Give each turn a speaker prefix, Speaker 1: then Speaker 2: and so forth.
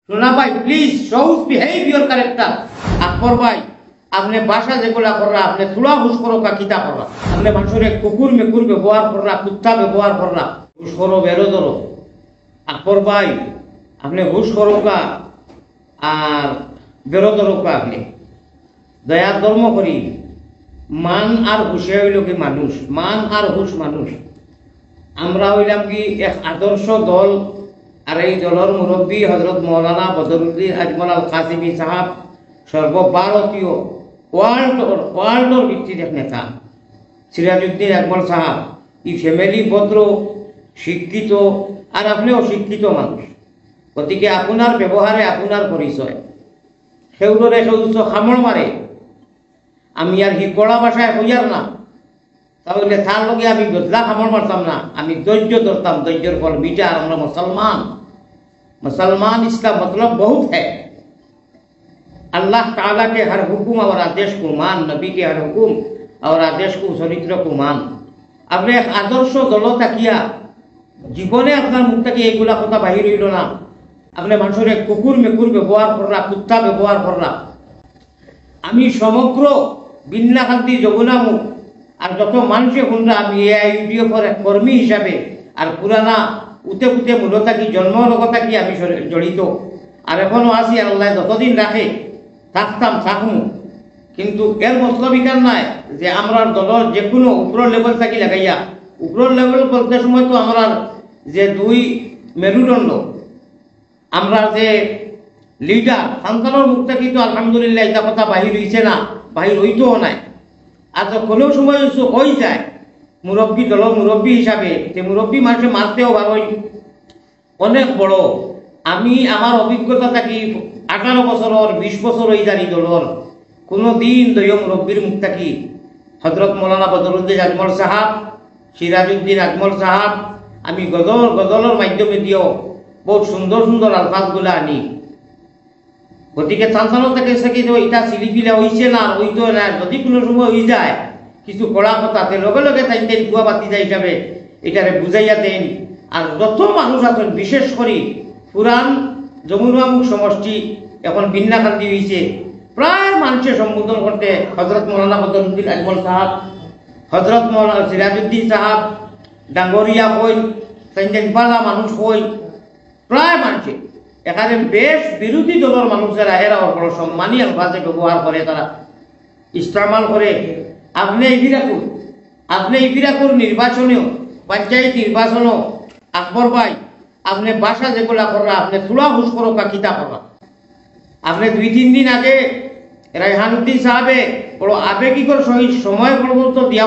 Speaker 1: সোনা ভাই please shows behave your character। আকবর ভাই আপনি বাসা যেগুলা করা আপনি থোড়া হুশ করো কা কিতা করা আপনি মানুষের কুকুর মেকুর ব্যবহার করা কুত্তা ব্যবহার করা হুশ করো বেরো ধরো। আকবর ভাই আপনি হুশ করো কা আর বেরো ধরো কা আপনি দয়া ধর্ম করি মান আর হুশে হইল কি মানুষ মান আর হুশ মানুষ আমরা হইলাম কি এক আদর্শ দল আর এই দলের মুরব্বী হজরত মৌলানা বদরুদ্দিন আজমল আল কাসিমি সাহাব সর্বভারতীয় ওয়ার্ল্ডর ভিত্তির এক নেতা সিরাজউদ্দিন আজমল সাহাব এই ফ্যামিলি ভদ্র শিক্ষিত আর আপনিও শিক্ষিত মানুষ গতিকে আপনার ব্যবহারে আপনার পরিচয় সেউরে সেউচ খামড় মারে আমি আর হিকড়া ভাষায় হইয়ার না তাহলে তার লগে আমি বদলা খামড় মারতাম না আমি ধৈর্য ধরতাম ধৈর্যের ফল মিটা আর আমরা मुसलमान इसका मतलब बहुत है अल्लाह ताला के हर हुक्म और आदेश को मान नबी के हर हुक्म और आदेश को चरित्र को मान अपने आदर्श दल থাকিয়া জীবনে আপনার মুখ থেকে এইগুলা কথা বাহির হইল না আপনি মানুষের কুকুর মেকুর ব্যবহার করা কুত্তা ব্যবহার করা আমি সমগ্র বিন্নাখান্তি যমুনামুখ আর যত মানুষে শুনরা আমি ইউডিএফের এক কর্মী হিসাবে আর পুরানা উতে উতে মূলত কি জন্মলগতা কি আমি জড়িত আর এখনো আছি আর আল্লাহ যতদিন রাখে থাকতাম থাকমু কিন্তু এর মতলব ইকার নাই যে আমরা দলের যে কোনো উপর লেভেল থাকি লাগাইয়া উপর লেভেল বলতে সময় তো আমরা যে দুই মেরুদণ্ড আমরা যে লিডার সন্তানের মুখ থেকে তো আলহামদুলিল্লাহ এটা কথা বাহির হইছে না বাহির হইতেও নাই আর কোনো সময় হয়ে যায় মুরব্বী দল মুরব্বী হিসাবে যে মুরব্বী মানুষের মারতেও ভাবই অনেক বড় আমি আমার অভিজ্ঞতা থাকি 18 বছর 20 বছর হয়ে জানি দলর কোনো দিন দলীয় মুরব্বীর মুখ থাকি হজরত মৌলানা বদরুদ্দিন আজমল সাহাব সিরাজউদ্দিন আজমল সাহাব আমি গজলের মাধ্যমে দিয়েও বহুত সুন্দর সুন্দর আলফাজগুলো আনি গতিকে চাঞ্চালো থেকে থাকি তো এটা সিলিপিলা হয়েছে না হইতো না যদি কোনো সময় হয়ে যায় কিছু কড়া কথাতে লগে লগে তাইতেন কুয়া বাতিজা হিসাবে এটারে বুঝাইয়া দেন আর যত মানুষ আছেন বিশেষ করে পুরান যমুনামুখ সমষ্টি এখন বিন্নাখান্তি হয়েছে প্রায় মানুষের সম্বোধন করতে হজরত মৌলানা বদরুদ্দিন আজমল সাহাব হজরত মৌলানা সিরাজউদ্দিন সাহাব ডাঙ্গরিয়া হই পালা মানুষ হই প্রায় মানুষে এখানে বেশ বিরোধী দলের মানুষেরা এরা বড় সম্মানী আলফাজে ব্যবহার করে তারা ইস্তেমাল করে আপনি এই বিরাকুর নির্বাচনেও পঞ্চায়েত নির্বাচনও আকবর ভাই আপনি বাসা যেগুলা করা আপনি থোড়া হুশ করো কা কিতা করা আপনি 2-3 দিন আগে রায়হানুদ্দিন সাহেবে বড় আবেগিকর সময় পর্যন্ত দিয়া